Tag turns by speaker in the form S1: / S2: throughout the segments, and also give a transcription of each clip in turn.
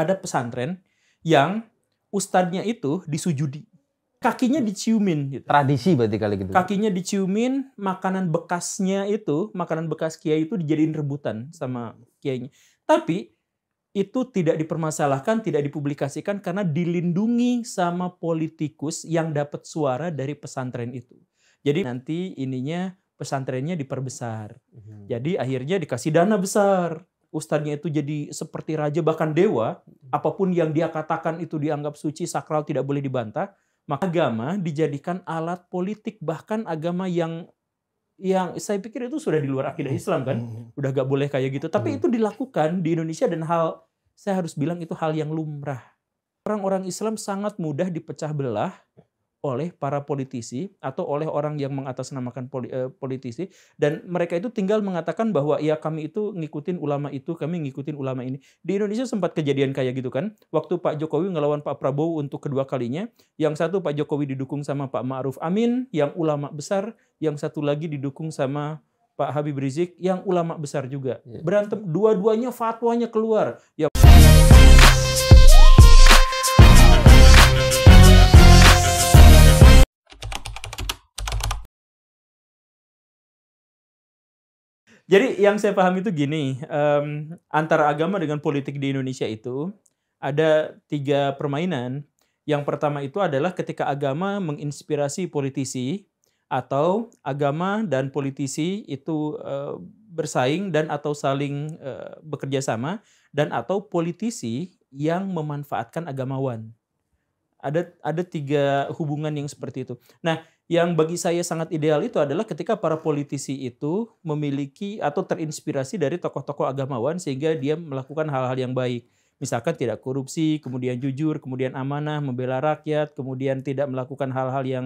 S1: ada pesantren yang ustadznya itu disujudi. Kakinya diciumin gitu.
S2: Tradisi berarti kali gitu.
S1: Kakinya diciumin, makanan bekasnya itu, makanan bekas kiai itu dijadiin rebutan sama kiainya. Tapi itu tidak dipermasalahkan, tidak dipublikasikan karena dilindungi sama politikus yang dapat suara dari pesantren itu. Jadi nanti ininya pesantrennya diperbesar. Jadi akhirnya dikasih dana besar. Ustadznya itu jadi seperti raja bahkan dewa. Apapun yang dia katakan itu dianggap suci, sakral, tidak boleh dibantah. Maka agama dijadikan alat politik, bahkan agama yang saya pikir itu sudah di luar akidah Islam kan, udah gak boleh kayak gitu. Tapi itu dilakukan di Indonesia dan saya harus bilang itu hal yang lumrah. Orang-orang Islam sangat mudah dipecah belah oleh para politisi atau oleh orang yang mengatasnamakan politisi, dan mereka itu tinggal mengatakan bahwa ya kami itu ngikutin ulama itu, kami ngikutin ulama ini. Di Indonesia sempat kejadian kayak gitu kan, waktu Pak Jokowi ngelawan Pak Prabowo untuk kedua kalinya, yang satu Pak Jokowi didukung sama Pak Ma'ruf Amin yang ulama besar, yang satu lagi didukung sama Pak Habib Rizik yang ulama besar juga. Berantem, dua-duanya fatwanya keluar. Ya jadi yang saya paham itu gini, antara agama dengan politik di Indonesia itu ada 3 permainan. Yang pertama itu adalah ketika agama menginspirasi politisi atau agama dan politisi itu bersaing dan atau saling bekerja sama, dan atau politisi yang memanfaatkan agamawan. Ada 3 hubungan yang seperti itu. Nah, yang bagi saya sangat ideal itu adalah ketika para politisi itu memiliki atau terinspirasi dari tokoh-tokoh agamawan sehingga dia melakukan hal-hal yang baik. Misalkan tidak korupsi, kemudian jujur, kemudian amanah, membela rakyat, kemudian tidak melakukan hal-hal yang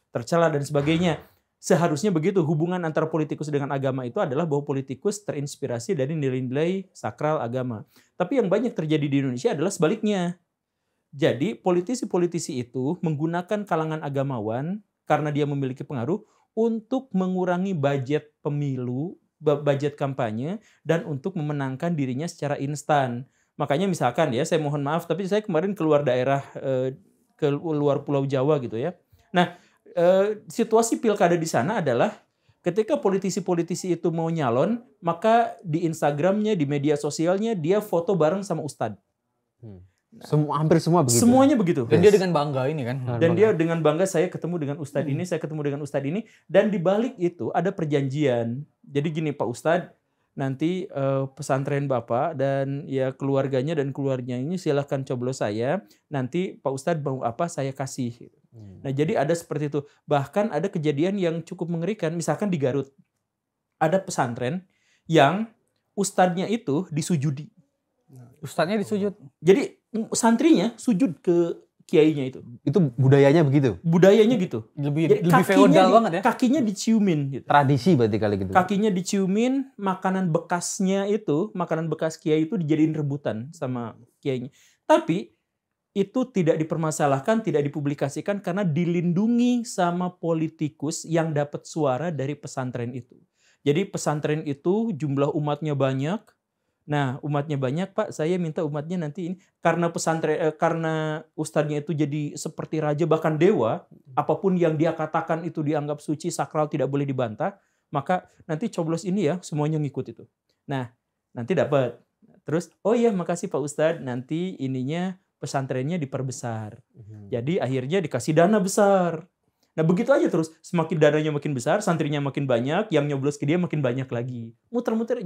S1: tercela dan sebagainya. Seharusnya begitu hubungan antara politikus dengan agama itu adalah bahwa politikus terinspirasi dari nilai-nilai sakral agama. Tapi yang banyak terjadi di Indonesia adalah sebaliknya. Jadi politisi-politisi itu menggunakan kalangan agamawan karena dia memiliki pengaruh untuk mengurangi budget pemilu, budget kampanye, dan untuk memenangkan dirinya secara instan. Makanya misalkan ya, saya mohon maaf, tapi saya kemarin keluar daerah, ke luar Pulau Jawa gitu ya. Nah, situasi pilkada di sana adalah ketika politisi-politisi itu mau nyalon, maka di Instagramnya, di media sosialnya, dia foto bareng sama ustadz.
S2: Hampir semua begitu.
S1: Semuanya begitu.
S3: Dan dia dengan bangga ini kan.
S1: Dan dia dengan bangga, saya ketemu dengan ustadz ini, saya ketemu dengan ustadz ini. Dan di balik itu ada perjanjian. Jadi gini Pak Ustadz, nanti pesantren Bapak dan ya keluarganya dan keluarganya ini silahkan coblos saya. Nanti Pak Ustadz mau apa saya kasih. Nah jadi ada seperti itu. Bahkan ada kejadian yang cukup mengerikan. Misalkan di Garut. Ada pesantren yang ustadznya itu disujudi.
S3: Ustadznya disujud.
S1: Jadi santrinya sujud ke kiainya itu.
S2: Itu budayanya begitu?
S1: Budayanya gitu.
S3: Lebih feodal banget ya?
S1: Kakinya diciumin gitu.
S2: Tradisi berarti kali gitu?
S1: Kakinya diciumin, makanan bekasnya itu, makanan bekas kiai itu dijadiin rebutan sama kiainya. Tapi itu tidak dipermasalahkan, tidak dipublikasikan karena dilindungi sama politikus yang dapat suara dari pesantren itu. Jadi pesantren itu jumlah umatnya banyak. Nah, umatnya banyak, Pak. Saya minta umatnya nanti ini karena pesantren, karena ustadznya itu jadi seperti raja bahkan dewa, apapun yang dia katakan itu dianggap suci, sakral, tidak boleh dibantah, maka nanti coblos ini ya semuanya ngikut itu. Nah, nanti dapat. Terus, oh iya makasih Pak Ustadz, nanti ininya pesantrennya diperbesar. Jadi akhirnya dikasih dana besar. Nah, begitu aja terus, semakin dananya makin besar, santrinya makin banyak, yang nyoblos ke dia makin banyak lagi. Muter-muter.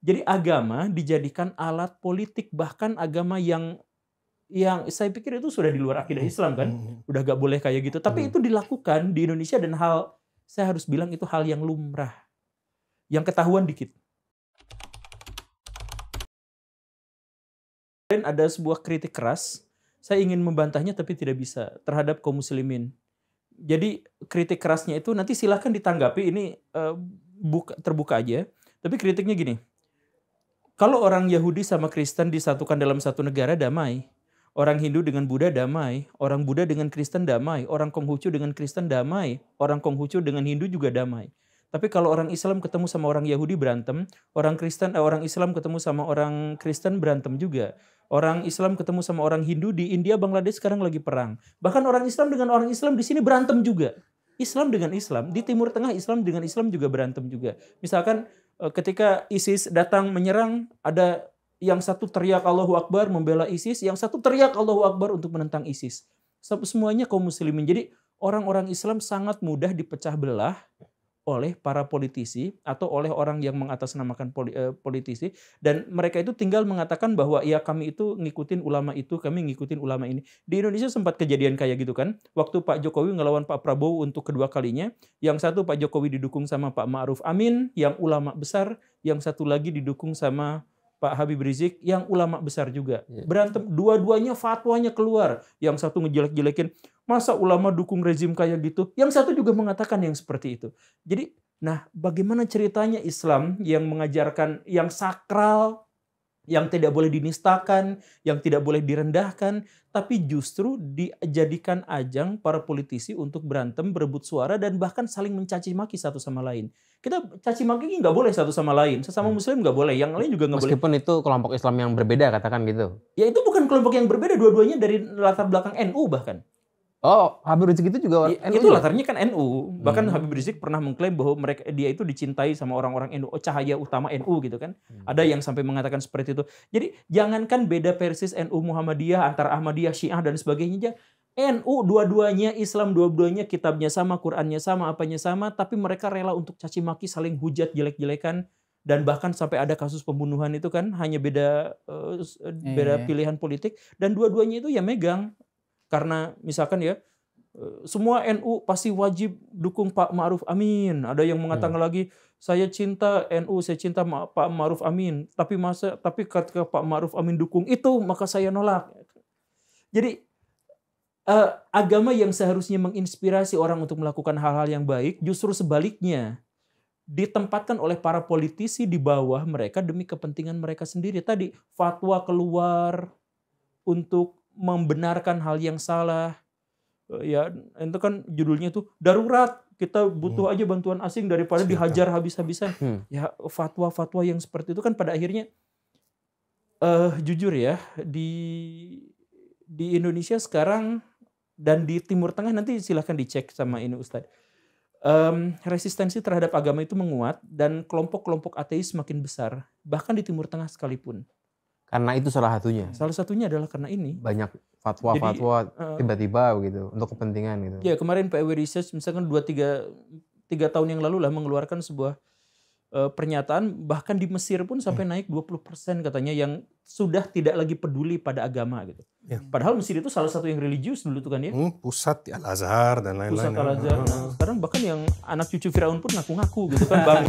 S1: Jadi agama dijadikan alat politik, bahkan agama yang saya pikir itu sudah di luar akidah Islam kan, udah gak boleh kayak gitu. Tapi itu dilakukan di Indonesia dan saya harus bilang itu hal yang lumrah, yang ketahuan dikit. Dan ada sebuah kritik keras, saya ingin membantahnya tapi tidak bisa, terhadap kaum muslimin. Jadi kritik kerasnya itu nanti silahkan ditanggapi, ini terbuka aja. Tapi kritiknya gini. Kalau orang Yahudi sama Kristen disatukan dalam satu negara, damai. Orang Hindu dengan Buddha, damai. Orang Buddha dengan Kristen, damai. Orang Konghucu dengan Kristen, damai. Orang Konghucu dengan Hindu juga damai. Tapi kalau orang Islam ketemu sama orang Yahudi, berantem. Orang Islam ketemu sama orang Kristen, berantem juga. Orang Islam ketemu sama orang Hindu di India, Bangladesh sekarang lagi perang. Bahkan orang Islam dengan orang Islam di sini berantem juga. Islam dengan Islam, di Timur Tengah Islam dengan Islam juga berantem juga. Misalkan ketika ISIS datang menyerang, ada yang satu teriak Allahu Akbar membela ISIS, yang satu teriak Allahu Akbar untuk menentang ISIS. Semuanya kaum muslimin. Jadi orang-orang Islam sangat mudah dipecah belah oleh para politisi atau oleh orang yang mengatasnamakan politisi, dan mereka itu tinggal mengatakan bahwa ya kami itu ngikutin ulama itu, kami ngikutin ulama ini. Di Indonesia sempat kejadian kayak gitu kan, waktu Pak Jokowi ngelawan Pak Prabowo untuk kedua kalinya, yang satu Pak Jokowi didukung sama Pak Ma'ruf Amin yang ulama besar, yang satu lagi didukung sama Pak Habib Rizik yang ulama besar juga. Berantem, dua-duanya fatwanya keluar. Yang satu ngejelek-jelekin, masa ulama dukung rezim kayak gitu? Yang satu juga mengatakan yang seperti itu. Jadi, nah bagaimana ceritanya Islam yang mengajarkan yang sakral, yang tidak boleh dinistakan, yang tidak boleh direndahkan, tapi justru dijadikan ajang para politisi untuk berantem, berebut suara, dan bahkan saling mencaci maki satu sama lain. Kita caci maki nggak boleh satu sama lain, sesama muslim nggak boleh, yang lain juga nggak boleh.
S2: Meskipun itu kelompok Islam yang berbeda, katakan gitu.
S1: Ya itu bukan kelompok yang berbeda, dua-duanya dari latar belakang NU bahkan.
S2: Oh, Habib Rizik itu juga NU?
S1: Itu latarnya kan NU. Bahkan Habib Rizik pernah mengklaim bahwa dia itu dicintai sama orang-orang NU. Oh, cahaya utama NU gitu kan. Ada yang sampai mengatakan seperti itu. Jadi jangankan beda persis NU Muhammadiyah, antara Ahmadiyah, Syiah dan sebagainya. NU dua-duanya Islam, dua-duanya kitabnya sama, Qurannya sama, apanya sama. Tapi mereka rela untuk caci maki, saling hujat, jelek-jelekan. Dan bahkan sampai ada kasus pembunuhan itu kan. Hanya beda pilihan politik. Dan dua-duanya itu ya megang. Karena misalkan ya, semua NU pasti wajib dukung Pak Ma'ruf Amin. Ada yang mengatakan lagi, saya cinta NU, saya cinta Pak Ma'ruf Amin. Tapi ketika Pak Ma'ruf Amin dukung itu, maka saya nolak. Jadi agama yang seharusnya menginspirasi orang untuk melakukan hal-hal yang baik, justru sebaliknya ditempatkan oleh para politisi di bawah mereka demi kepentingan mereka sendiri. Tadi fatwa keluar untuk membenarkan hal yang salah. Ya, itu kan judulnya tuh darurat, kita butuh aja bantuan asing daripada dihajar habis-habisan. Ya, fatwa-fatwa yang seperti itu kan pada akhirnya jujur ya, di Indonesia sekarang dan di Timur Tengah, nanti silahkan dicek sama ini Ustadz. Resistensi terhadap agama itu menguat dan kelompok-kelompok ateis semakin besar, bahkan di Timur Tengah sekalipun.
S2: Karena itu salah satunya.
S1: Salah satunya adalah karena ini.
S2: Banyak fatwa-fatwa tiba-tiba begitu untuk kepentingan gitu. Ya,
S1: kemarin PW Research misalkan 2-3 tahun yang lalu lah mengeluarkan sebuah pernyataan, bahkan di Mesir pun sampai naik 20% katanya yang sudah tidak lagi peduli pada agama gitu. Ya. Padahal Mesir itu salah satu yang religius dulu tuh kan ya.
S4: Pusat Al-Azhar dan lain-lain.
S1: Pusat Al-Azhar. Nah, sekarang bahkan yang anak cucu Firaun pun ngaku-ngaku gitu kan Bang.